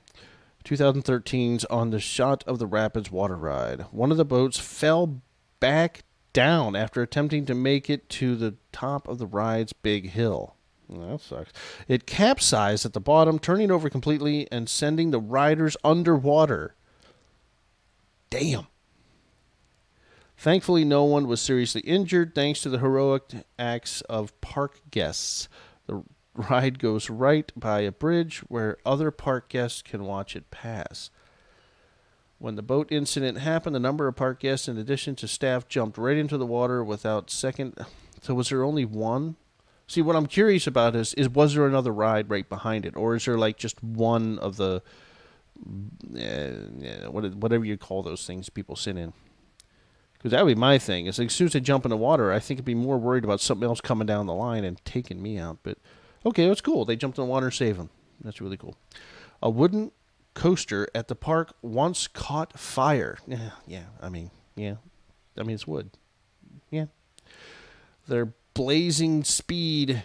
2013's on the shot of the Rapids water ride. One of the boats fell back down after attempting to make it to the top of the ride's big hill. Well, that sucks. It capsized at the bottom, turning over completely and sending the riders underwater. Damn. Thankfully, no one was seriously injured thanks to the heroic acts of park guests. The ride goes right by a bridge where other park guests can watch it pass. When the boat incident happened, a number of park guests, in addition to staff, jumped right into the water without second. So was there only one? See, what I'm curious about is was there another ride right behind it? Or is there like just one of the, whatever you call those things people sit in? Because that would be my thing. Is like, as soon as I jump in the water, I think I'd be more worried about something else coming down the line and taking me out. But, okay, that's cool. They jumped in the water and saved them. That's really cool. A wooden coaster at the park once caught fire. I mean, it's wood. Yeah. Their Blazing Speed,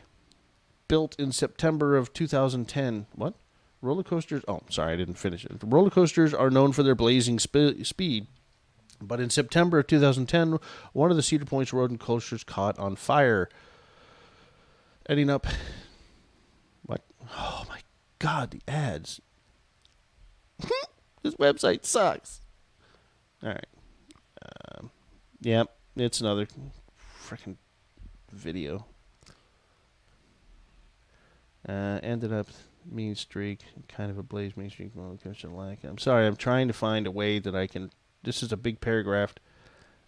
built in September of 2010. What? Roller coasters? Oh, sorry, I didn't finish it. Roller coasters are known for their blazing speed, but in September of 2010, one of the Cedar Point's roller coasters caught on fire, ending up. What? Oh my God, the ads. This website sucks. All right. Yep, it's another freaking video. Ended up mean streak, kind of a blaze mean streak. I'm sorry, I'm trying to find a way that I can. This is a big paragraph,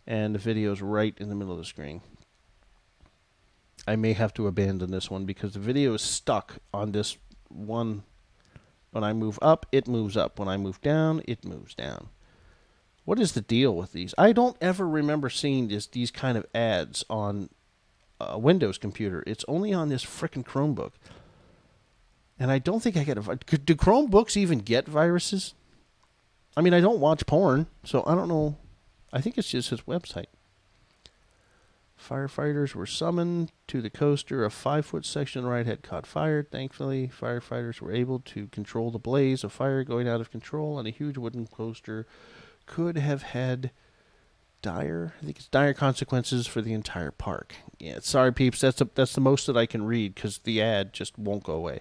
and the video's right in the middle of the screen. I may have to abandon this one because the video is stuck on this one. When I move up, it moves up. When I move down, it moves down. What is the deal with these? I don't ever remember seeing these kind of ads on a Windows computer. It's only on this frickin' Chromebook. And I don't think I get a... Do Chromebooks even get viruses? I mean, I don't watch porn, so I don't know. I think it's just his website. Firefighters were summoned to the coaster. A 5-foot section of the ride had caught fire. Thankfully, firefighters were able to control the blaze of fire going out of control, and a huge wooden coaster could have had dire consequences for the entire park. Yeah, sorry, peeps. That's the most that I can read because the ad just won't go away.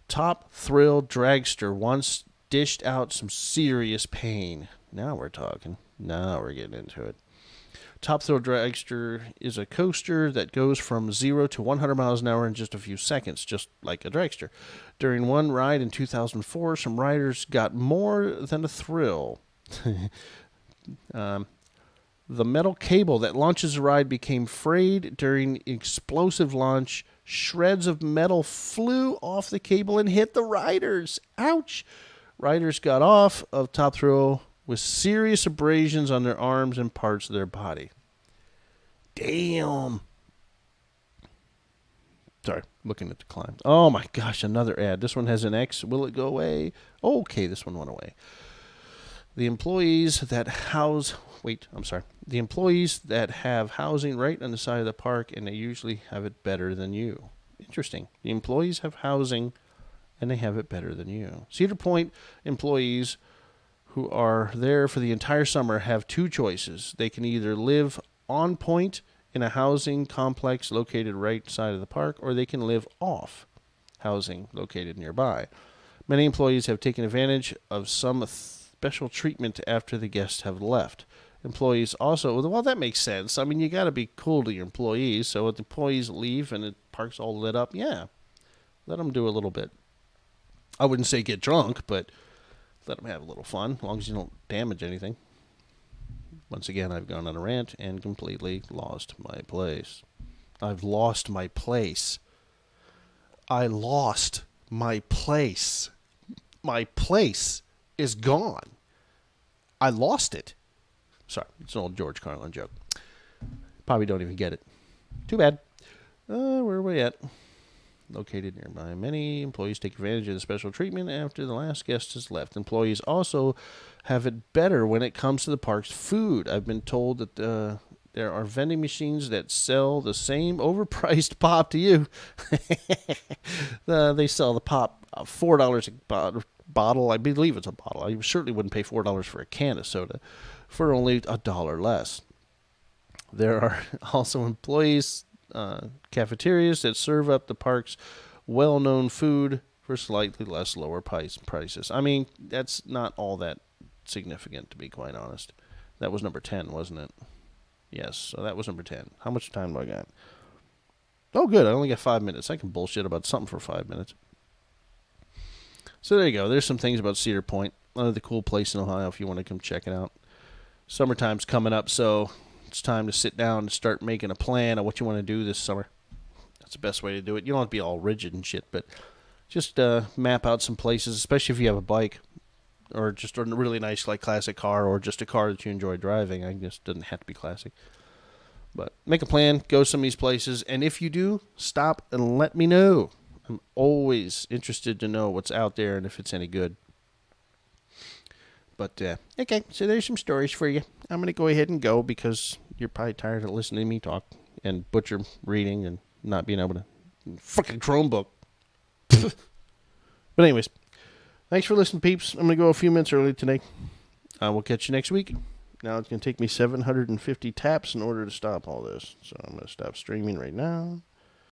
Top Thrill Dragster once dished out some serious pain. Now we're talking. Now we're getting into it. Top Thrill Dragster is a coaster that goes from 0 to 100 miles an hour in just a few seconds, just like a dragster. During one ride in 2004, some riders got more than a thrill. The metal cable that launches the ride became frayed during explosive launch. Shreds of metal flew off the cable and hit the riders. Ouch! Riders got off of Top Thrill with serious abrasions on their arms and parts of their body. Damn. Sorry, looking at the climb. Oh my gosh, another ad. This one has an X. Will it go away? Okay, this one went away. The employees that The employees that have housing right on the side of the park, and they usually have it better than you. Interesting. The employees have housing, and they have it better than you. Cedar Point employees who are there for the entire summer have two choices. They can either live on point in a housing complex located right side of the park, or they can live off housing located nearby. Many employees have taken advantage of some special treatment after the guests have left. Employees also, well, that makes sense. I mean, you got to be cool to your employees. So if the employees leave and the park's all lit up, yeah, let them do a little bit. I wouldn't say get drunk, but let them have a little fun, as long as you don't damage anything. Once again, I've gone on a rant and completely lost my place. I've lost my place. I lost my place. My place is gone. I lost it. Sorry, it's an old George Carlin joke. Probably don't even get it. Too bad. Where are we at? Located nearby. Many employees take advantage of the special treatment after the last guest has left. Employees also have it better when it comes to the park's food. I've been told that there are vending machines that sell the same overpriced pop to you. They sell the pop $4 a bottle. I believe it's a bottle. I certainly wouldn't pay $4 for a can of soda for only $1 less. There are also employees, cafeterias that serve up the park's well-known food for slightly lower prices. I mean, that's not all that significant, to be quite honest. That was number 10, wasn't it? Yes, so that was number 10. How much time do I got? Oh, good. I only got 5 minutes. I can bullshit about something for 5 minutes. So there you go. There's some things about Cedar Point. Another cool place in Ohio if you want to come check it out. Summertime's coming up, so it's time to sit down and start making a plan of what you want to do this summer. That's the best way to do it. You don't have to be all rigid and shit, but just map out some places, especially if you have a bike or just a really nice, like, classic car or just a car that you enjoy driving. I guess it doesn't have to be classic. But make a plan, go some of these places, and if you do, stop and let me know. I'm always interested to know what's out there and if it's any good. But, okay, so there's some stories for you. I'm going to go ahead and go because you're probably tired of listening to me talk and butcher reading and not being able to fucking Chromebook. But anyways, thanks for listening, peeps. I'm going to go a few minutes early today. I will catch you next week. Now it's going to take me 750 taps in order to stop all this. So I'm going to stop streaming right now.